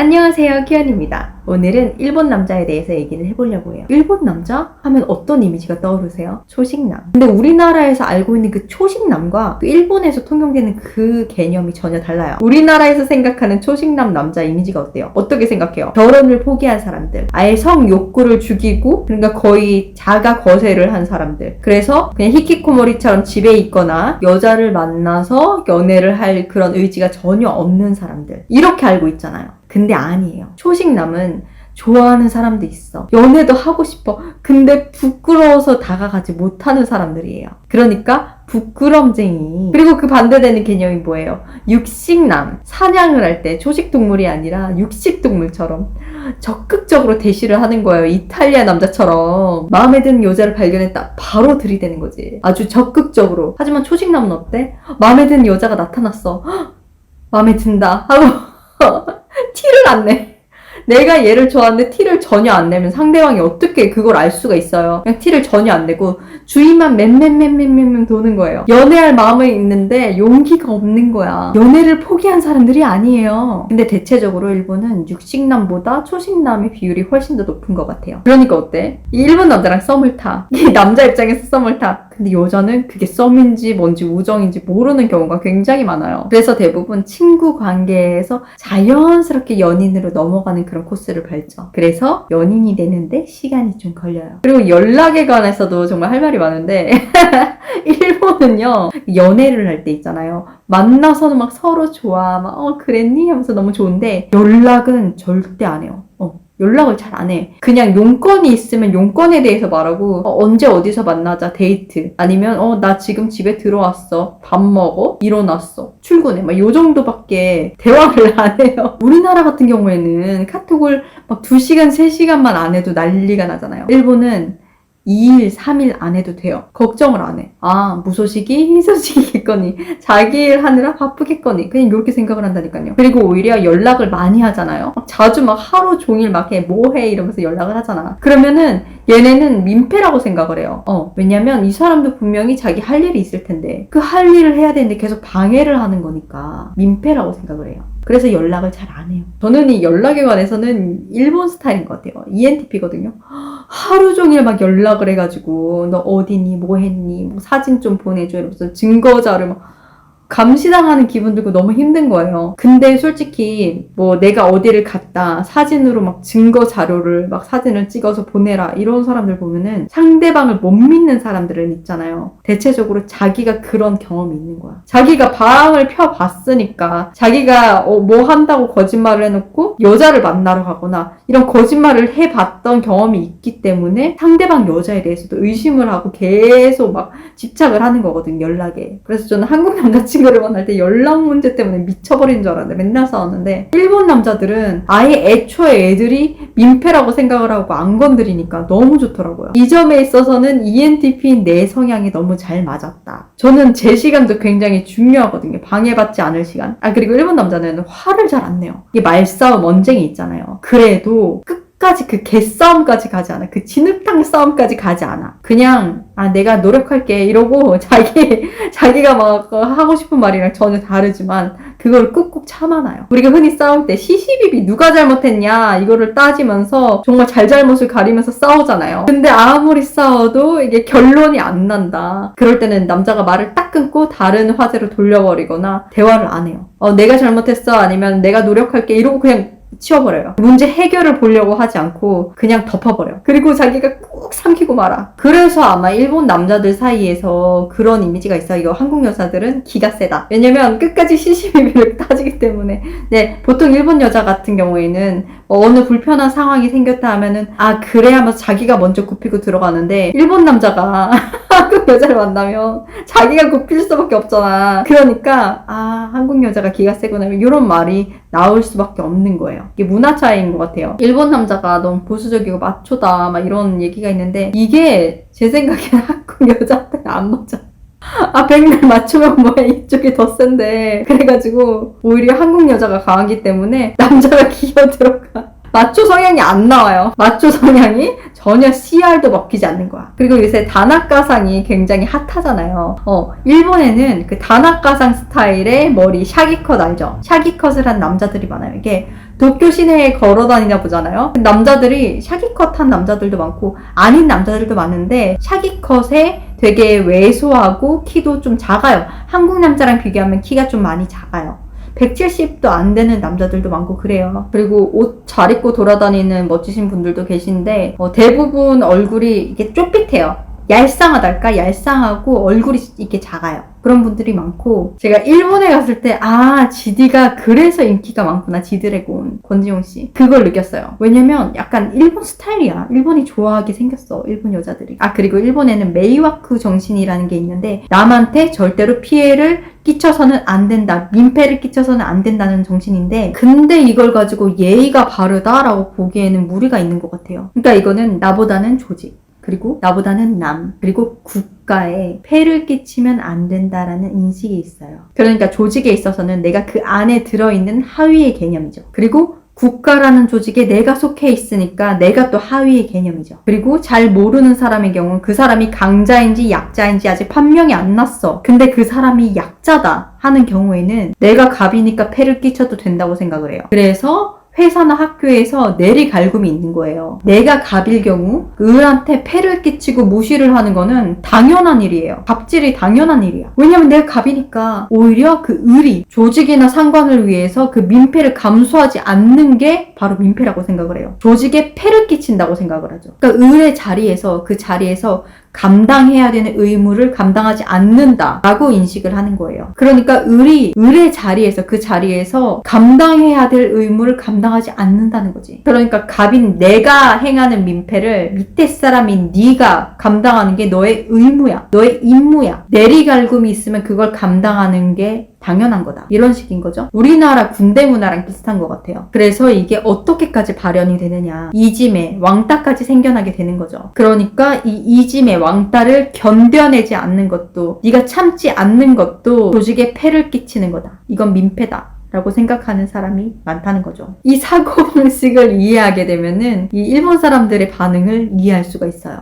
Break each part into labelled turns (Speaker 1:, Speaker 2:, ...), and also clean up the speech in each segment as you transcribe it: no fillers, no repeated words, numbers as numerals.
Speaker 1: 안녕하세요, 키연입니다. 오늘은 일본 남자에 대해서 얘기를 해보려고 해요. 일본 남자? 하면 어떤 이미지가 떠오르세요? 초식남. 근데 우리나라에서 알고 있는 그 초식남과 그 일본에서 통용되는 그 개념이 전혀 달라요. 우리나라에서 생각하는 초식남 남자 이미지가 어때요? 어떻게 생각해요? 결혼을 포기한 사람들, 아예 성 욕구를 죽이고, 그러니까 거의 자가 거세를 한 사람들. 그래서 그냥 히키코모리처럼 집에 있거나 여자를 만나서 연애를 할 그런 의지가 전혀 없는 사람들. 이렇게 알고 있잖아요. 근데 아니에요. 초식남은 좋아하는 사람도 있어. 연애도 하고 싶어. 근데 부끄러워서 다가가지 못하는 사람들이에요. 그러니까 부끄럼쟁이. 그리고 그 반대되는 개념이 뭐예요? 육식남. 사냥을 할 때 초식동물이 아니라 육식동물처럼 적극적으로 대시를 하는 거예요. 이탈리아 남자처럼. 마음에 드는 여자를 발견했다. 바로 들이대는 거지. 아주 적극적으로. 하지만 초식남은 어때? 마음에 드는 여자가 나타났어. 마음에 든다 하고 티를 안 내. 내가 얘를 좋아하는데 티를 전혀 안 내면 상대방이 어떻게 그걸 알 수가 있어요. 그냥 티를 전혀 안 내고 주위만 맴맴맴맴맴 도는 거예요. 연애할 마음은 있는데 용기가 없는 거야. 연애를 포기한 사람들이 아니에요. 근데 대체적으로 일본은 육식남보다 초식남의 비율이 훨씬 더 높은 것 같아요. 그러니까 어때? 이 일본 남자랑 썸을 타. 이 남자 입장에서 썸을 타. 근데 여자는 그게 썸인지 뭔지 우정인지 모르는 경우가 굉장히 많아요. 그래서 대부분 친구 관계에서 자연스럽게 연인으로 넘어가는 그런 코스를 밟죠. 그래서 연인이 되는데 시간이 좀 걸려요. 그리고 연락에 관해서도 정말 할 말이 많은데 일본은요, 연애를 할 때 있잖아요. 만나서는 막 서로 좋아, 막 그랬니? 하면서 너무 좋은데 연락은 절대 안 해요. 연락을 잘 안 해. 그냥 용건이 있으면 용건에 대해서 말하고 언제 어디서 만나자, 데이트. 아니면 나 지금 집에 들어왔어. 밥 먹어? 일어났어. 출근해. 막 요 정도밖에 대화를 안 해요. 우리나라 같은 경우에는 카톡을 막 2시간, 3시간만 안 해도 난리가 나잖아요. 일본은 2일, 3일 안 해도 돼요. 걱정을 안 해. 무소식이, 희소식이겠거니. 자기 일 하느라 바쁘겠거니. 그냥 이렇게 생각을 한다니까요. 그리고 오히려 연락을 많이 하잖아요. 자주 막 하루 종일 막 해. 뭐 해? 이러면서 연락을 하잖아. 그러면은 얘네는 민폐라고 생각을 해요. 왜냐면 이 사람도 분명히 자기 할 일이 있을 텐데 그 할 일을 해야 되는데 계속 방해를 하는 거니까 민폐라고 생각을 해요. 그래서 연락을 잘 안 해요. 저는 이 연락에 관해서는 일본 스타일인 것 같아요. ENTP거든요. 하루 종일 막 연락을 해가지고 너 어디니? 뭐 했니? 뭐 사진 좀 보내줘. 이러면서 증거자를 막 감시당하는 기분 들고 너무 힘든 거예요. 근데 솔직히 뭐 내가 어디를 갔다 사진으로 막 증거 자료를 막 사진을 찍어서 보내라 이런 사람들 보면은 상대방을 못 믿는 사람들은 있잖아요. 대체적으로 자기가 그런 경험이 있는 거야. 자기가 방을 펴봤으니까 자기가 뭐 한다고 거짓말을 해놓고 여자를 만나러 가거나 이런 거짓말을 해봤던 경험이 있기 때문에 상대방 여자에 대해서도 의심을 하고 계속 막 집착을 하는 거거든요. 연락에. 그래서 저는 한국 남자친구를 만날 때 연락 문제 때문에 미쳐버리는 줄 알았는데 맨날 싸웠는데 일본 남자들은 아예 애초에 애들이 민폐라고 생각을 하고 안 건드리니까 너무 좋더라고요. 이 점에 있어서는 ENTP인 내 성향이 너무 잘 맞았다. 저는 제 시간도 굉장히 중요하거든요. 방해받지 않을 시간. 그리고 일본 남자는 화를 잘 안 내요. 이 말싸움, 언쟁이 있잖아요. 그래도 끝까지 그 개싸움까지 가지 않아. 그 진흙탕 싸움까지 가지 않아. 그냥 내가 노력할게 이러고 자기가 막 하고 싶은 말이랑 전혀 다르지만 그걸 꾹꾹 참아놔요. 우리가 흔히 싸울 때 시시비비 누가 잘못했냐 이거를 따지면서 정말 잘잘못을 가리면서 싸우잖아요. 근데 아무리 싸워도 이게 결론이 안 난다. 그럴 때는 남자가 말을 딱 끊고 다른 화제로 돌려버리거나 대화를 안 해요. 내가 잘못했어 아니면 내가 노력할게 이러고 그냥 치워버려요. 문제 해결을 보려고 하지 않고 그냥 덮어버려요. 그리고 자기가 꾹 삼키고 말아. 그래서 아마 일본 남자들 사이에서 그런 이미지가 있어요. 한국 여자들은 기가 세다. 왜냐면 끝까지 시시비비를 따지기 때문에. 네, 보통 일본 여자 같은 경우에는 어느 불편한 상황이 생겼다 하면은 그래 하면서 자기가 먼저 굽히고 들어가는데 일본 남자가 한국 여자를 만나면 자기가 굽힐 수밖에 없잖아. 그러니까 한국 여자가 기가 세구나 이런 말이 나올 수밖에 없는 거예요. 이게 문화 차이인 것 같아요. 일본 남자가 너무 보수적이고 마초다 막 이런 얘기가 있는데 이게 제 생각에는 한국 여자한테는 안 맞아. 백날 맞추면 뭐야 이쪽이 더 센데 그래가지고 오히려 한국 여자가 강하기 때문에 남자가 기어 들어가. 마초 성향이 안 나와요. 마초 성향이 전혀 CR도 먹히지 않는 거야. 그리고 요새 다나카상이 굉장히 핫하잖아요. 일본에는 그 다나카상 스타일의 머리 샤기컷 알죠? 샤기컷을 한 남자들이 많아요. 이게 도쿄 시내에 걸어 다니나 보잖아요. 남자들이 샤기컷한 남자들도 많고 아닌 남자들도 많은데 샤기컷에 되게 왜소하고 키도 좀 작아요. 한국 남자랑 비교하면 키가 좀 많이 작아요. 170도 안 되는 남자들도 많고 그래요. 그리고 옷 잘 입고 돌아다니는 멋지신 분들도 계신데 대부분 얼굴이 이게 쪼삣해요. 얄쌍하달까? 얄쌍하고 얼굴이 이렇게 작아요. 그런 분들이 많고 제가 일본에 갔을 때 GD가 그래서 인기가 많구나. 지드래곤 권지용 씨 그걸 느꼈어요. 왜냐면 약간 일본 스타일이야. 일본이 좋아하게 생겼어. 일본 여자들이. 그리고 일본에는 메이와쿠 정신이라는 게 있는데 남한테 절대로 피해를 끼쳐서는 안 된다. 민폐를 끼쳐서는 안 된다는 정신인데 근데 이걸 가지고 예의가 바르다라고 보기에는 무리가 있는 것 같아요. 그러니까 이거는 나보다는 조직 그리고 나보다는 남, 그리고 국가에 폐를 끼치면 안 된다라는 인식이 있어요. 그러니까 조직에 있어서는 내가 그 안에 들어있는 하위의 개념이죠. 그리고 국가라는 조직에 내가 속해 있으니까 내가 또 하위의 개념이죠. 그리고 잘 모르는 사람의 경우 그 사람이 강자인지 약자인지 아직 판명이 안 났어. 근데 그 사람이 약자다 하는 경우에는 내가 갑이니까 폐를 끼쳐도 된다고 생각을 해요. 그래서 회사나 학교에서 내리갈굼이 있는 거예요. 내가 갑일 경우 을한테 폐를 끼치고 무시를 하는 거는 당연한 일이에요. 갑질이 당연한 일이야. 왜냐면 내가 갑이니까 오히려 그 을이 조직이나 상관을 위해서 그 민폐를 감수하지 않는 게 바로 민폐라고 생각을 해요. 조직에 폐를 끼친다고 생각을 하죠. 그러니까 을의 자리에서 그 자리에서 감당해야 되는 의무를 감당하지 않는다라고 인식을 하는 거예요. 그러니까 을의 자리에서 그 자리에서 감당해야 될 의무를 감당하지 않는다는 거지. 그러니까 갑인 내가 행하는 민폐를 밑에 사람인 네가 감당하는 게 너의 의무야. 너의 임무야. 내리갈굼이 있으면 그걸 감당하는 게 당연한 거다. 이런 식인 거죠. 우리나라 군대 문화랑 비슷한 것 같아요. 그래서 이게 어떻게까지 발현이 되느냐. 이짐에 왕따까지 생겨나게 되는 거죠. 그러니까 이 이짐의 왕따를 견뎌내지 않는 것도 네가 참지 않는 것도 조직에 폐를 끼치는 거다. 이건 민폐다. 라고 생각하는 사람이 많다는 거죠. 이 사고방식을 이해하게 되면은 이 일본 사람들의 반응을 이해할 수가 있어요.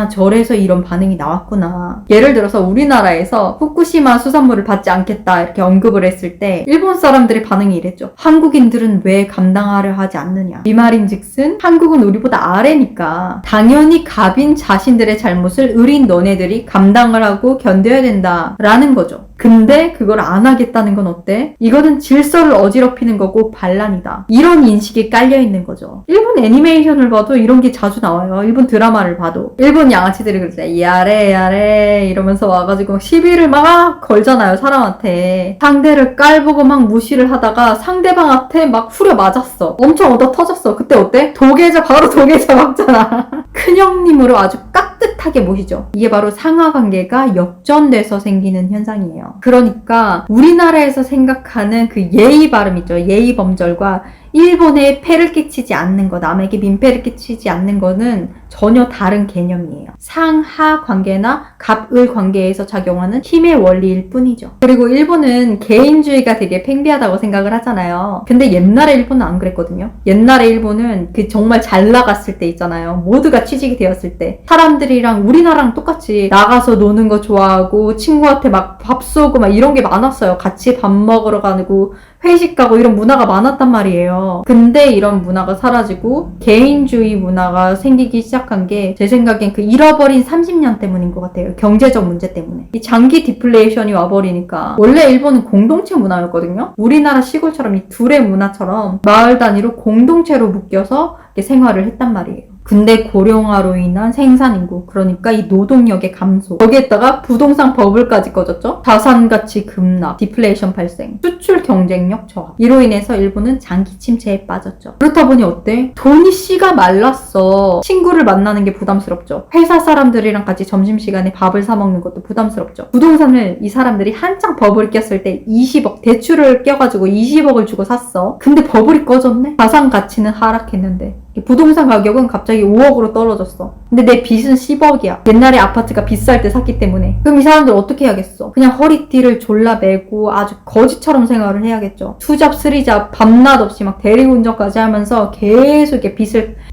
Speaker 1: 저래서 이런 반응이 나왔구나. 예를 들어서 우리나라에서 후쿠시마 수산물을 받지 않겠다 이렇게 언급을 했을 때 일본 사람들의 반응이 이랬죠. 한국인들은 왜 감당하려 하지 않느냐. 이 말인즉슨 한국은 우리보다 아래니까 당연히 갑인 자신들의 잘못을 을인 너네들이 감당을 하고 견뎌야 된다라는 거죠. 근데 그걸 안 하겠다는 건 어때? 이거는 질서를 어지럽히는 거고 반란이다. 이런 인식이 깔려있는 거죠. 일본 애니메이션을 봐도 이런 게 자주 나와요. 일본 드라마를 봐도. 일본 양아치들이 그러잖아요. 야래 야래 이러면서 와가지고 시비를 막 걸잖아요. 사람한테. 상대를 깔보고 막 무시를 하다가 상대방한테 막 후려 맞았어. 엄청 얻어 터졌어. 그때 어때? 바로 도계자 막잖아. 큰형님으로 아주 깍듯하게 모시죠. 이게 바로 상하관계가 역전돼서 생기는 현상이에요. 그러니까 우리나라에서 생각하는 그 예의 발음 있죠. 예의 범절과 일본에 폐를 끼치지 않는 거, 남에게 민폐를 끼치지 않는 거는 전혀 다른 개념이에요. 상하 관계나 갑을 관계에서 작용하는 힘의 원리일 뿐이죠. 그리고 일본은 개인주의가 되게 팽배하다고 생각을 하잖아요. 근데 옛날에 일본은 안 그랬거든요. 옛날에 일본은 그 정말 잘 나갔을 때 있잖아요. 모두가 취직이 되었을 때 사람들이랑 우리나라랑 똑같이 나가서 노는 거 좋아하고 친구한테 막 밥 쏘고 막 이런 게 많았어요. 같이 밥 먹으러 가고 회식 가고 이런 문화가 많았단 말이에요. 근데 이런 문화가 사라지고 개인주의 문화가 생기기 시작한 게 제 생각엔 그 잃어버린 30년 때문인 것 같아요. 경제적 문제 때문에. 이 장기 디플레이션이 와버리니까 원래 일본은 공동체 문화였거든요. 우리나라 시골처럼 이 둘의 문화처럼 마을 단위로 공동체로 묶여서 생활을 했단 말이에요. 근데 고령화로 인한 생산인구, 그러니까 이 노동력의 감소, 거기에다가 부동산 버블까지 꺼졌죠. 자산가치 급락, 디플레이션 발생, 수출 경쟁력 저하. 이로 인해서 일본은 장기 침체에 빠졌죠. 그렇다 보니 어때? 돈이 씨가 말랐어. 친구를 만나는 게 부담스럽죠. 회사 사람들이랑 같이 점심시간에 밥을 사 먹는 것도 부담스럽죠. 부동산을 이 사람들이 한창 버블이 꼈을 때 20억, 대출을 껴가지고 20억을 주고 샀어. 근데 버블이 꺼졌네? 자산 가치는 하락했는데 부동산 가격은 갑자기 5억으로 떨어졌어. 근데 내 빚은 10억이야. 옛날에 아파트가 비쌀 때 샀기 때문에. 그럼 이 사람들 어떻게 해야겠어? 그냥 허리띠를 졸라매고 아주 거지처럼 생활을 해야겠죠. 투잡, 쓰리잡, 밤낮 없이 막 대리운전까지 하면서 계속 이렇게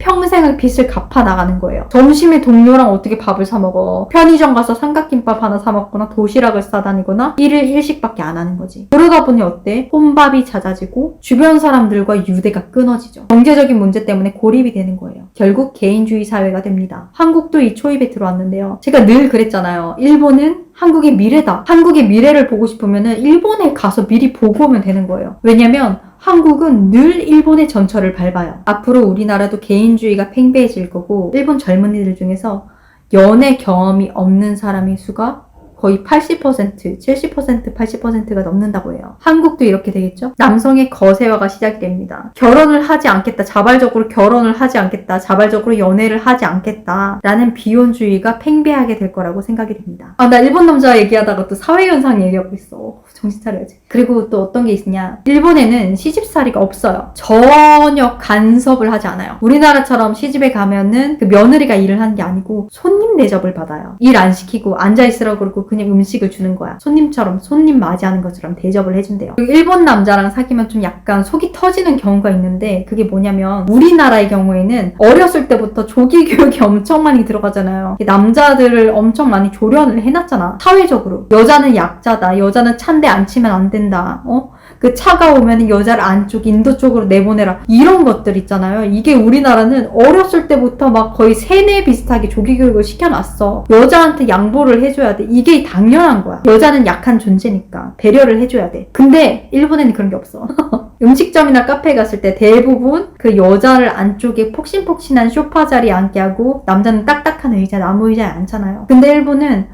Speaker 1: 평생을 빚을 갚아 나가는 거예요. 점심에 동료랑 어떻게 밥을 사 먹어? 편의점 가서 삼각김밥 하나 사 먹거나 도시락을 싸다니거나 1일 1식밖에 안 하는 거지. 그러다 보니 어때? 혼밥이 잦아지고 주변 사람들과 유대가 끊어지죠. 경제적인 문제 때문에 고립이 되는 거예요. 결국 개인주의 사회가 됩니다. 한국도 이 초입에 들어왔는데요. 제가 늘 그랬잖아요. 일본은 한국의 미래다. 한국의 미래를 보고 싶으면 일본에 가서 미리 보고 오면 되는 거예요. 왜냐면 한국은 늘 일본의 전철을 밟아요. 앞으로 우리나라도 개인주의가 팽배해질 거고 일본 젊은이들 중에서 연애 경험이 없는 사람의 수가 거의 80%, 70%, 80%가 넘는다고 해요. 한국도 이렇게 되겠죠? 남성의 거세화가 시작이 됩니다. 결혼을 하지 않겠다. 자발적으로 결혼을 하지 않겠다. 자발적으로 연애를 하지 않겠다. 라는 비혼주의가 팽배하게 될 거라고 생각이 됩니다. 나 일본 남자 얘기하다가 또 사회현상 얘기하고 있어. 정신 차려야지. 그리고 또 어떤 게 있냐. 일본에는 시집살이가 없어요. 전혀 간섭을 하지 않아요. 우리나라처럼 시집에 가면은 그 며느리가 일을 하는 게 아니고 손님 대접을 받아요. 일 안 시키고 앉아있으라고 그러고 그냥 음식을 주는 거야. 손님처럼 손님 맞이하는 것처럼 대접을 해준대요. 그리고 일본 남자랑 사귀면 좀 약간 속이 터지는 경우가 있는데 그게 뭐냐면 우리나라의 경우에는 어렸을 때부터 조기 교육이 엄청 많이 들어가잖아요. 남자들을 엄청 많이 조련을 해놨잖아. 사회적으로. 여자는 약자다. 여자는 찬데 안 치면 안 된다. 그 차가 오면 여자를 안쪽 인도 쪽으로 내보내라. 이런 것들 있잖아요. 이게 우리나라는 어렸을 때부터 막 거의 세뇌 비슷하게 조기교육을 시켜놨어. 여자한테 양보를 해줘야 돼. 이게 당연한 거야. 여자는 약한 존재니까 배려를 해줘야 돼. 근데 일본에는 그런 게 없어. 음식점이나 카페에 갔을 때 대부분 그 여자를 안쪽에 폭신폭신한 소파 자리에 앉게 하고 남자는 딱딱한 의자, 나무 의자에 앉잖아요. 근데 일본은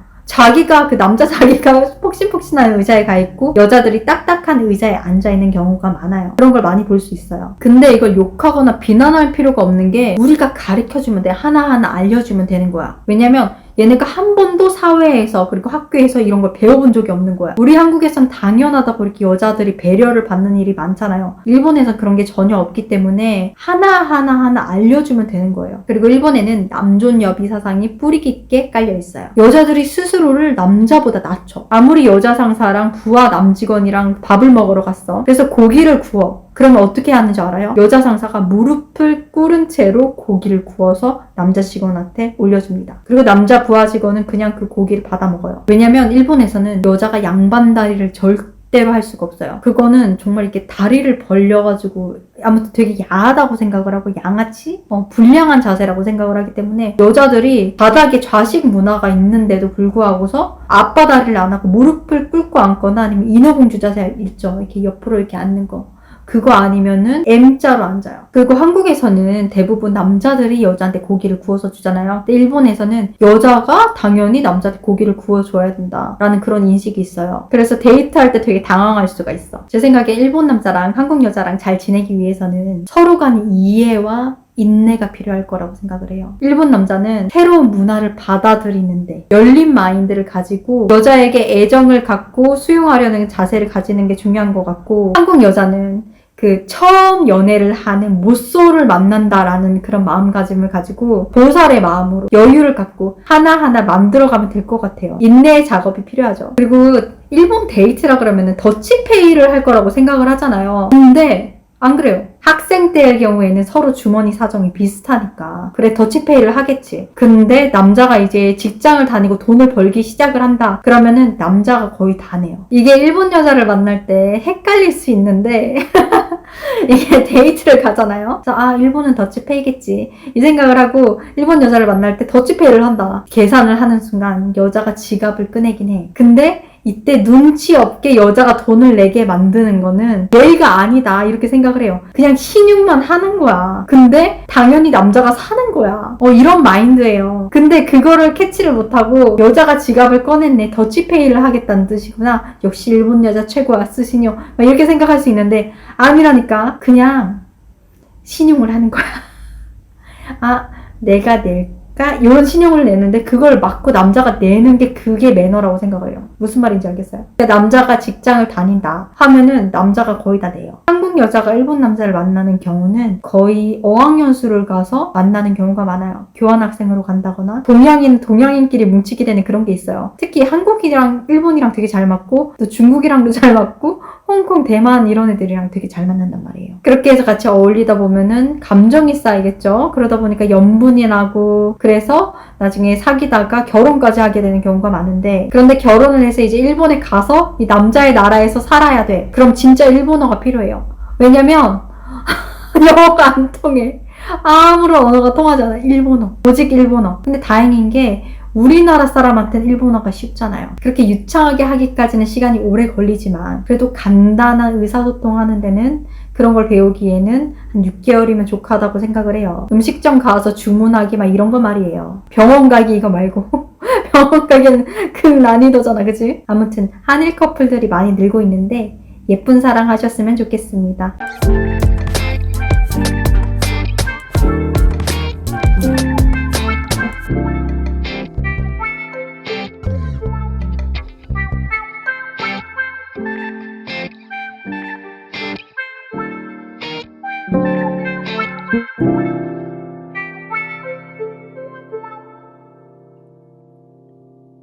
Speaker 1: 남자 자기가 폭신폭신한 의자에 가 있고 여자들이 딱딱한 의자에 앉아 있는 경우가 많아요. 그런 걸 많이 볼 수 있어요. 근데 이걸 욕하거나 비난할 필요가 없는 게 우리가 가르쳐주면 돼. 하나하나 알려주면 되는 거야. 왜냐면 얘네가 한 번도 사회에서 그리고 학교에서 이런 걸 배워본 적이 없는 거야. 우리 한국에선 당연하다고 이렇게 여자들이 배려를 받는 일이 많잖아요. 일본에선 그런 게 전혀 없기 때문에 하나하나 알려주면 되는 거예요. 그리고 일본에는 남존여비 사상이 뿌리 깊게 깔려 있어요. 여자들이 스스로를 남자보다 낮춰. 아무리 여자 상사랑 부하 남직원이랑 밥을 먹으러 갔어. 그래서 고기를 구워. 그러면 어떻게 하는지 알아요? 여자 상사가 무릎을 꿇은 채로 고기를 구워서 남자 직원한테 올려줍니다. 그리고 남자 부하 직원은 그냥 그 고기를 받아 먹어요. 왜냐면 일본에서는 여자가 양반다리를 절대로 할 수가 없어요. 그거는 정말 이렇게 다리를 벌려가지고 아무튼 되게 야하다고 생각을 하고 양아치? 불량한 자세라고 생각을 하기 때문에 여자들이 바닥에 좌식 문화가 있는데도 불구하고서 앞바다리를 안 하고 무릎을 꿇고 앉거나 아니면 인어공주 자세 있죠. 이렇게 옆으로 이렇게 앉는 거. 그거 아니면은 M자로 앉아요. 그리고 한국에서는 대부분 남자들이 여자한테 고기를 구워서 주잖아요. 근데 일본에서는 여자가 당연히 남자한테 고기를 구워줘야 된다라는 그런 인식이 있어요. 그래서 데이트할 때 되게 당황할 수가 있어. 제 생각에 일본 남자랑 한국 여자랑 잘 지내기 위해서는 서로 간의 이해와 인내가 필요할 거라고 생각을 해요. 일본 남자는 새로운 문화를 받아들이는데 열린 마인드를 가지고 여자에게 애정을 갖고 수용하려는 자세를 가지는 게 중요한 것 같고 한국 여자는 처음 연애를 하는 모쏠을 만난다라는 그런 마음가짐을 가지고 보살의 마음으로 여유를 갖고 하나하나 만들어가면 될 것 같아요. 인내의 작업이 필요하죠. 그리고 일본 데이트라 그러면 더치페이를 할 거라고 생각을 하잖아요. 근데 안 그래요. 학생 때의 경우에는 서로 주머니 사정이 비슷하니까 그래 더치페이를 하겠지. 근데 남자가 이제 직장을 다니고 돈을 벌기 시작을 한다. 그러면은 남자가 거의 다 내요. 이게 일본 여자를 만날 때 헷갈릴 수 있는데 이게 데이트를 가잖아요. 그래서 일본은 더치페이겠지 이 생각을 하고 일본 여자를 만날 때 더치페이를 한다. 계산을 하는 순간 여자가 지갑을 꺼내긴 해. 근데 이때 눈치 없게 여자가 돈을 내게 만드는 거는 예의가 아니다 이렇게 생각을 해요. 그냥 신용만 하는 거야. 근데 당연히 남자가 사는 거야. 이런 마인드예요. 근데 그거를 캐치를 못하고 여자가 지갑을 꺼냈네. 더치페이를 하겠다는 뜻이구나. 역시 일본 여자 최고야. 쓰신용. 이렇게 생각할 수 있는데 아니라니까. 그냥 신용을 하는 거야. 내가 낼까? 이런 신용을 내는데 그걸 맞고 남자가 내는 게 그게 매너라고 생각을 해요. 무슨 말인지 알겠어요? 남자가 직장을 다닌다 하면은 남자가 거의 다 내요. 한국 한국 여자가 일본 남자를 만나는 경우는 거의 어학연수를 가서 만나는 경우가 많아요. 교환학생으로 간다거나 동양인끼리 뭉치게 되는 그런 게 있어요. 특히 한국이랑 일본이랑 되게 잘 맞고 또 중국이랑도 잘 맞고 홍콩, 대만 이런 애들이랑 되게 잘 만난단 말이에요. 그렇게 해서 같이 어울리다 보면은 감정이 쌓이겠죠. 그러다 보니까 연분이 나고 그래서 나중에 사귀다가 결혼까지 하게 되는 경우가 많은데, 그런데 결혼을 해서 이제 일본에 가서 이 남자의 나라에서 살아야 돼. 그럼 진짜 일본어가 필요해요. 왜냐면 영어가 안 통해. 아무런 언어가 통하지 않아. 일본어. 오직 일본어. 근데 다행인 게 우리나라 사람한테는 일본어가 쉽잖아요. 그렇게 유창하게 하기까지는 시간이 오래 걸리지만 그래도 간단한 의사소통하는 데는 그런 걸 배우기에는 한 6개월이면 족하다고 생각을 해요. 음식점 가서 주문하기 막 이런 거 말이에요. 병원 가기 이거 말고 병원 가기는 난이도잖아, 그치? 아무튼 한일 커플들이 많이 늘고 있는데 예쁜 사랑 하셨으면 좋겠습니다.